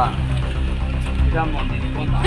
বাবা এটা মন্দির কোনটা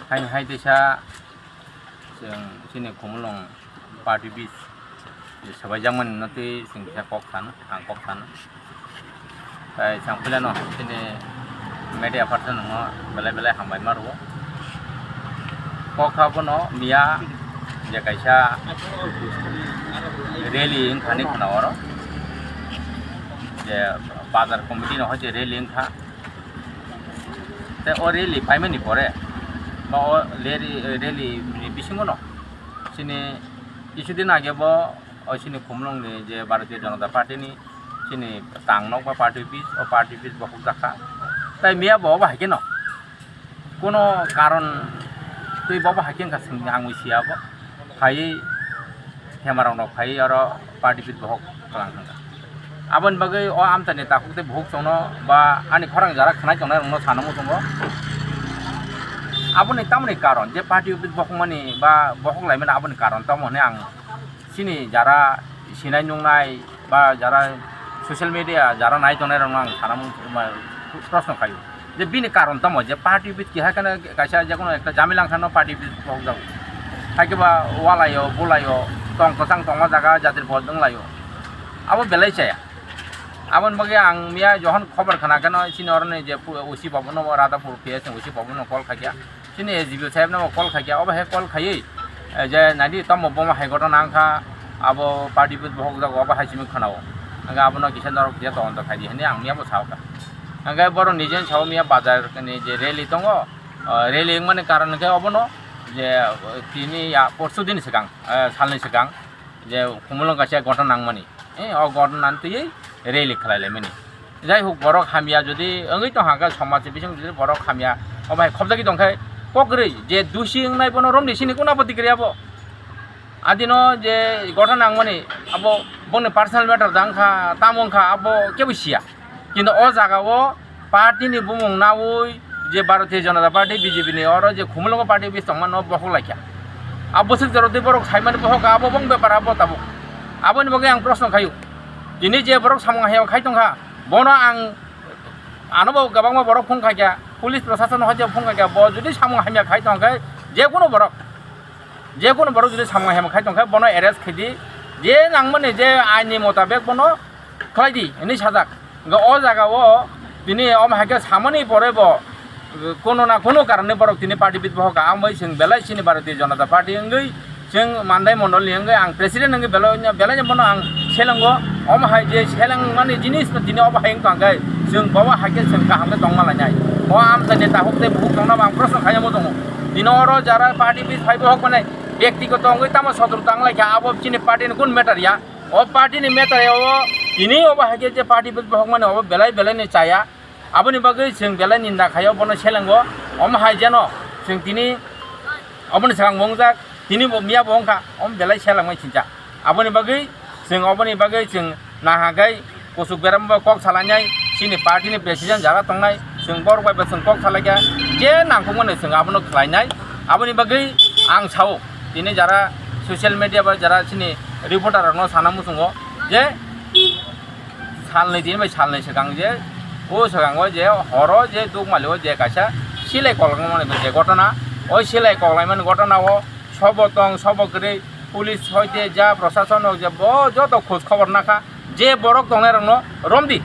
hai desa जों sini kumulong party bis sabai jaman nanti sing saya kok sana ang kok sana sang pula no sini media person no belai hambai maru kok apa no mia ya kaisa rally ing khani khana oro je bazar committee no hoje rally ing kha te o rally payment ni pore ba o rally ni bisingo no sini কিছুদিন আগে bo sini kumulong ni je Bharatiya Janata Party ni sini tang nok ba party office ba huk dakha tai mia bo ba hakin no kono karon tui bo ba hakin ka sing ang sia bo phai camera no phai aro party office ba huk kalang thang abon bagai o amta neta hukte bhuk chongno ba ani khorang jara khanai chongna no sanamu tongo aboni tamni karon je party office bokmani ba bokong laimana aboni karon tamone ang sini jara sinai nungnai ba jara social media jara nai tonai rong ang sanamu প্রশ্ন খাই যে বিনি কারণ তম যে party office কি হাকানে কাইসা যে কোনো একটা জামিলাং খানো পার্টি office বক যাও থাকেবা ওয়ালায়ো বুলায়ো তং কসাং তংমা জায়গা জাতির ভোট দংলায়ো আবো বেলাই চায়া আবন বাগে আং মিয়া যখন খবর খানা কেন সিনি অরনে যে ওসি ভবন রাধাপুর পিএস ওসি ভবন কল খাইয়া সিনি এসডিপিও সাহেব নাম কল খাইয়া অব হে কল খাইয়ে যে নাইদি তম বমা হাইকোর্ট নাংখা আবো পার্টি office বক যাও অব হাইসিমি খানাও আঙ্গা আবনো কিষান দরক যে তদন্ত খাইদি হেনে আং মিয়াবো সাওকা আঙ্গা বড় নিজেন সাও মিয়া বাজার নি যে রেলি দङ রেলি মানে কারণ কে অবনো যে তিনি পরশুদিন সিগাং সালনি সিগাং যে কুমুলং কাছে ঘটনা নাংমানি অ ঘটনা নান্তুই রেলি খালাইলাইমানি যাই হোক বড় খামিয়া যদি ওই তো হাগা সমাজ বিসং যদি বড় খামিয়া অবাই খবজাকি দংখাই কগ্রই যে দুসি নাই বনো রমনি সিনি কোন আপত্তি করিয়াবো আদিনো যে ঘটনা নাংমানি আবো বনে পার্সোনাল ম্যাটার দাংখা তামংখা আবো কেবুসিয়া কিন্তু ও জায়গাও পার্টিনি বুমং নাওই যে ভারতীয় জনতা পার্টি বিজেপি নি অর যে খুমলঙ্গ পার্টি বিস তংমান বহক লাইখা আবসক জরতে বড় খাইমান বহক আবো বং ব্যাপার আবো তাবো আবনি বগে আং প্রশ্ন খায়ু দিনে যে বড় সামং হায়াव খাইতংখা বনো আং আনবো গবাংমা বড় ফোন খাইয়া পুলিশ প্রশাসন হজে ফোন খাইয়া ব যদি সামং হামিয়া খাইতংখাই যে কোনো বড় যদি সামং হামিয়া খাইতংখাই বনো এরেস্ট খাইদি যে নাংমানে যে আইনি মোতাবেক বনো খাইদি এনি সাজাক ও জায়গাও তিনি অমহাকে সামনে পড়েব কোনো না কোনো কারণে বড় তিনি পার্টি বিদ বহকা আমি जों বেলাই সিনি ভারতীয় জনতা পার্টি হঙ্গই जों মানদাই মন্ডল হঙ্গই আং প্রেসিডেন্ট হঙ্গই বেলাই বনো আং সেলঙ্গ অমহাই যে সেলং মানে জিনিস তিনি অবহাই কাঙ্গাই जों বাবা হাকে जों কাহামে দংমালাইনাই ও আমতা নেতা হকতে বুক দংনা আং প্রশ্ন খাইমো দङ দিনর যারা পার্টি বিদ ফাইব হক মানে ব্যক্তিগত হঙ্গই তামা সদর তাংলাইখা আবব চিনি পার্টিনি কোন ম্যাটারিয়া ও পার্টিনি ম্যাটারিয়াও ini oba hage je party bit bahok mane oba belai ni chaya aboni bagai जों belai ninda khayo bono selango om hai jeno जों tini oboni sarang bongjak tini miya bongkha om belai selangmai chinja aboni bagai जों oboni bagai जों nahagai kosuk beram ba kok salanyai sini party ni president jaga tongnai जों bor bai ba जों kok salaiga je nangkongmane जों abono khlainai aboni bagai ang sao tini jara social media ba jara sini reporter no sanamu sungo je salnai din bai salnai segang je o segang je horo je dugmalo je kaisa silai kolgmane je ঘটনা ওই silai kolaiman ঘটনা ও সবতং সবকরে police হইতে যা প্রশাসন যে যত খোঁজ খবর নাখা যে বড়ক দংনাই রং রমদি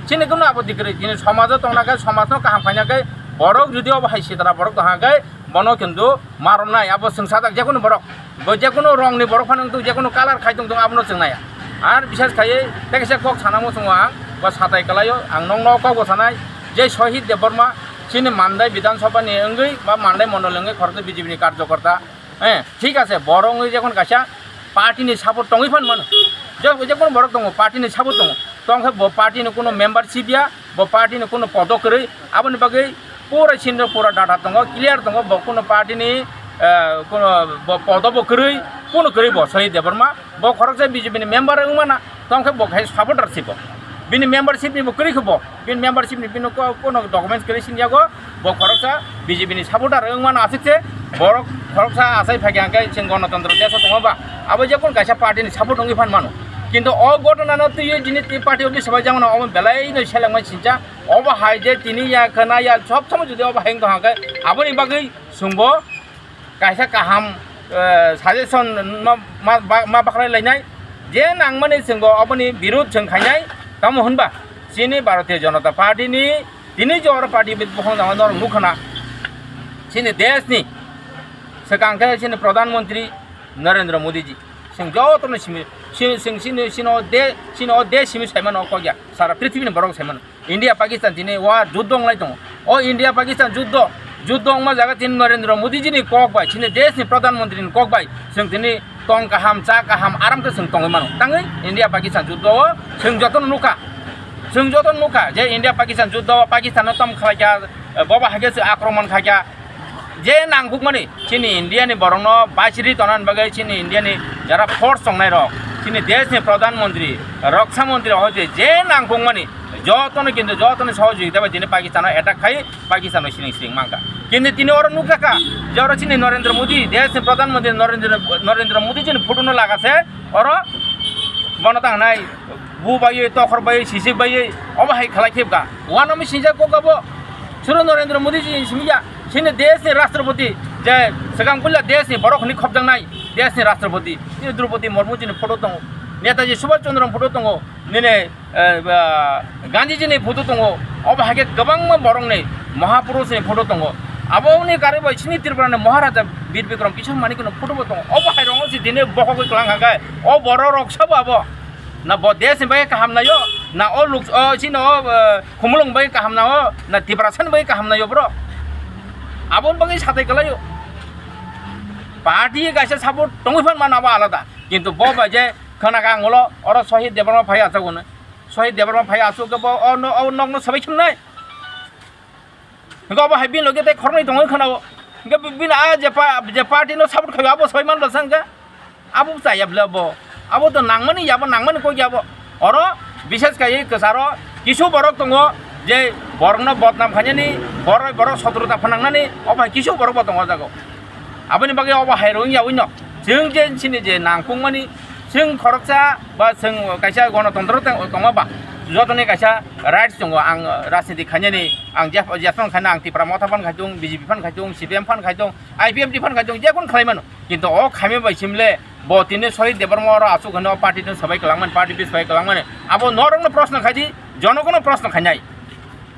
চিনি কোনো আপত্তি করে তিনি সমাজ দংনাকে সমাজ কাহাম খাইনাকে বড়ক যদি অবহাই সিদারা বড়ক দহাকে বনো কিন্তু মারনাই আবো সংসাদাক যে কোনো বড়ক যে কোনো রংনি বড়ক ফানং যে কোনো কালার খাইতং দং আবনো जोंनाया আর বিশেষ খাইয়ে তেকেসে কক সানামো সঙ্গ আং বা সাতাই কালাयो आं नंग কক সানাই যে শহীদ দেববর্মা চিনি মানদাই বিধানসভানি অঙ্গই বা মানদাই মন্ডল অঙ্গই খরচ বিজেপিনি কার্যকর্তা হ্যাঁ ঠিক আছে বড় অঙ্গই যখন কাছা পার্টিনি সাপোর্ট টঙই ফান মানো যে কোনো বড় দङ পার্টিনি সাপোর্ট দङ তংখে পার্টিনি কোনো মেম্বারশিপ या ब पार्टीनि कोनो पद करै आबनि बागै पुरा सिन पुरा डाटा दङ क्लियर दङ ब कोनो पार्टीनि কোনো পদ বকरै কোনো কरै ব শহীদ দেববর্মা ব খরকসা বিজেপিनि मेम्बार उमाना तंखे बखाय सापोर्टारशिप बिनि मेम्बारशिप नि बकरै खब बिनि मेम्बारशिप नि बिनो कोनो डकुमेन्ट्स करै सिनयागो ब खरकसा बिजेपिनि सापोर्टार उमाना आसिकसे बर खरकसा आसाय फाग्यांकै जों गणतन्त्र देश दङबा आबो जे कोन गायसा पार्टीनि सापोर्ट दङै फान मानो কিন্তু অ ঘটনা তুই জিনিস পার্টি অফিস সবাই যেমন অমন বেলাই নই সেলাংমাই চিন্তা অব হাই যে তিনি ইয়া খানা ইয়া সব সময় যদি অব হেং দহাকে আবনি বাগৈ সুংব kaisa kaham suggestion ma bakrai lainai je nangmani singo aboni birud jeng khainai tamo hunba chini Bharatiya Janata Party ni tini jor party bit bohong jang nor nukhana chini desh ni sekangka chini Pradhan Mantri Narendra Modi ji sing jo to ni sino desh simi saiman ko gya sara prithvi ni borok saiman India Pakistan tini wa juddong lai tong o India Pakistan juddong ma jaga tin Narendra Modi ji ni kok bai chini desh ni Pradhan Mantri ni kok bai sing tini tong kaham cha kaham aram ke sing tong mano tangai India Pakistan juddo sing joton nuka je India Pakistan juddo Pakistan tom khaja baba hage se akraman khaja je nangbuk mani chini India ni borongno bachiri tonan bagai chini India ni jara force songnai ro chini desh ni Pradhan Mantri Raksha Mantri hoje je nangbuk mani joton kintu joton sahojogita ba dine Pakistan attack khai Pakistan sing mangka কিন্তু তিনি ওর নুকাকা যারা চিনি নরেন্দ্র মোদী দেশ প্রধানমন্ত্রী নরেন্দ্র মোদী যিনি ফুটনো লাগাছে ওর বনতাং নাই বু বাইয়ে তখর বাইয়ে সিসি বাইয়ে অবাহাই খালাইখেবকা ওয়ান আমি সিজা কোকাবো সুর নরেন্দ্র মোদী জি সিমিয়া সিনি দেশনি রাষ্ট্রপতি যে সেগাংকুল্লা দেশনি বড়খনি খবজাং নাই দেশনি রাষ্ট্রপতি তিনি দ্রৌপদী মুর্মু যিনি ফটো দङ নেতাজি সুভাষ চন্দ্র ফটো দङ নিনে গান্ধীজিनि ফটো दङ অবাহাগে गोबां बरंनि महापुरुषनि फटो दङ aboni kare bai chini tirpurani Maharaja Bir Bikram Kishore Manikno photo botong obo hairong si dine bokok klang hagai o boro rok sabo abo na bo desh bai kaham na yo na o luk chino khumulung bai kaham na o na tibrasan bai kaham na yo bro abon bagai satai kalayo party gaisa support tongifan manaba alada kintu bo ba je khana kangolo oro Shahid Debarma phai asagone Shahid Debarma phai asu ke bo o nok no sabai chimnai Gak apa habis lagi teh korang itu orang kenal, gak bina aja parti no sabut kaya apa soal mana dosan ke, abu saya bela bo, abu tu nangman ni apa nangman kau jawab, orang bisnes kaya kesaro, kisu borok tunggu, je borok no bot nam kanya ni, borok satu tak penang ni, apa kisu borok bot tunggu jago, apa ni bagi apa heroin ya wino, jeng sini je nangkung mani, jeng koroksa, bah jeng kaya guna tondro tunggu apa. Jotone kaisa rights jongo ang rasniti khanyani ang jafan khana ang tipra motha fan khajung BJP fan khajung CPM fan khajung IPMT fan khajung jekon khlaimano kintu o khame bai simle bo tine Shahid Debarma ro asu khano party no sabai kalangman party bis sabai kalangman abo norong no prashna khaji jonokono prashna khanyai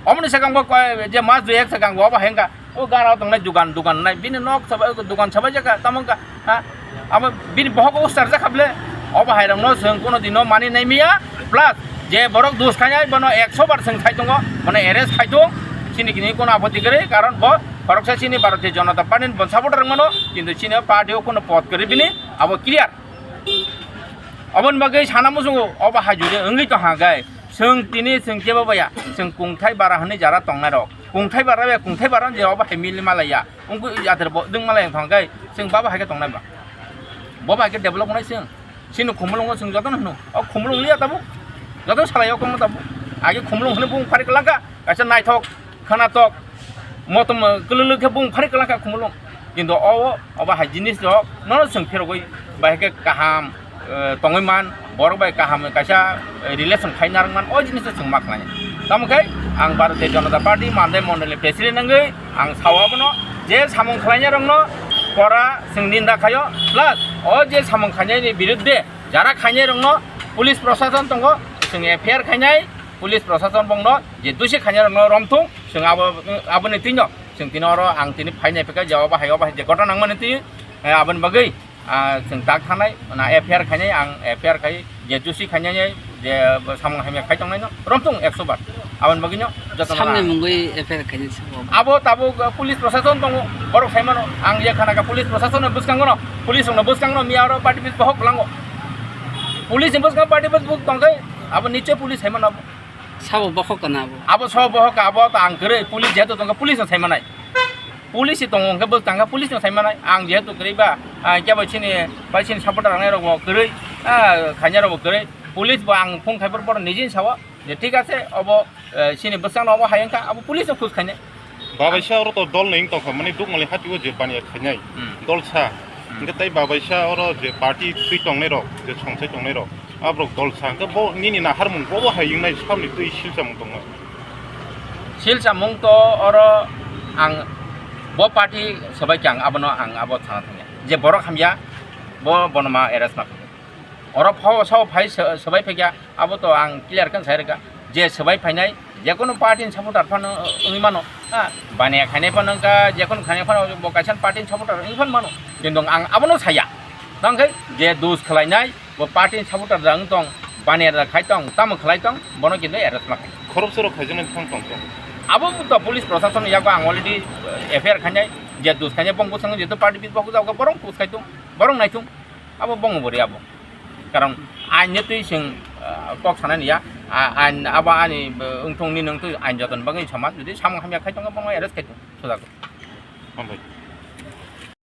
omni sakang bo je mas du ek sakang bo ba henga o gara tongnai dugan nai bini nok sabai dugan sabai jaka tamangka ha abo bini bohoko ustarja khable oba hairang no seng kono dino mani nai miya plus je borok dus khanyai bono 100 seng khai tongo mane arrest khai dong chini kini kono apoti gere karon bo koroksa chini Bharatiya Janata Party bon supporter mano kintu chini party o kono pot gere bini abo clear abon bagai sana musungo oba hajure engi to hagai seng tini seng jeba baya seng kungthai bara hane jara tongnai rok kungthai bara je oba hemili malaya ungku yater bo ding malaya thanggai seng baba haga tongnai ba boba haga develop nai seng chini khumulong seng joton hnu o khumulong liya tabu joton salaya ko mo tabu age khumulong hne bung phari kalanga kaisa naithok khana tok motom kululu ke bung phari kalanga khumulong kintu oba ha jinis do no seng phirogoi bahake kaham tongoi man borok bai kaham kaisa relation khainarang man o jinis seng maklanya tamukai ang Bharatiya Janata Party mandai mondali president nangai ang sawabono je samong khlainya rongno pora seng ninda khayo plus o je samong khainai ni biruddhe jara khainai rongno police proshashan tongo seng FIR khainai police proshashan bongno je dusi khainai rongno romthung seng aboni tinno seng tinoro ang tini phainai peka jawab hayo ba je gotona nangmani ti abon bagai seng tak thanai na FIR khainai ang FIR khai je dusi khainai je samong haimya khai tongnai no romthung 100 bar abon baginyo jotona samne mungoi FIR khainai abo tabo police proshashan tongo borok saimano ang je khana ka police proshashan no buskangono police no buskangono miaro party bis bahok lango police buskango party bis buk tongkai abo niche police saimano sabo bokok kana abo so bahok abo ta ang kere police jeto tongka police no saimanai police tongo ke buskanga police no saimanai ang jeto keriba jabo chini palsin supporter angai ro kere khanya ro kere police bo ang phung khaibor por nijin sawa je ঠিক আছে abo chini busang abo hayangka abo police no khus khanya Babaisha oro to dol ning to khamani duk mali hatiwo je bani khanyai dol sa ngetai babaisha oro je party tui tongnai ro je songsai tongnai ro abrok dol sa ke bo nini na harmung bo haying nai samni tui silsa mung tongo silsa mung to oro ang bo party sabai kyang abono ang abo thana thangya je borok hamya bo bonoma arrest ma oro pho so phai sabai phekya abo to ang clear kan sairga je sabai phainai je kono party supporter phano mano bania khaine phano ka je kono khaine phano bo kaisan party supporter phano mano kindong ang abono saya nangkai je dus khlainai bo party supporter jang tong bania ra khai tong tam khlai tong bono kindu arrest ma korupsoro khajana thang tong abo to police prosecution yago ang already FIR khanjai je dus khanya bong sang je to party bit bok jaga borong kus khaitung borong naitung abo bong bori abo karon ain ne tui sing kok sanani ya ain aba ani ungthong ni nang tu ain joton bangai samaj jodi samang hamya khaitung bong arrest khaitung soda ambai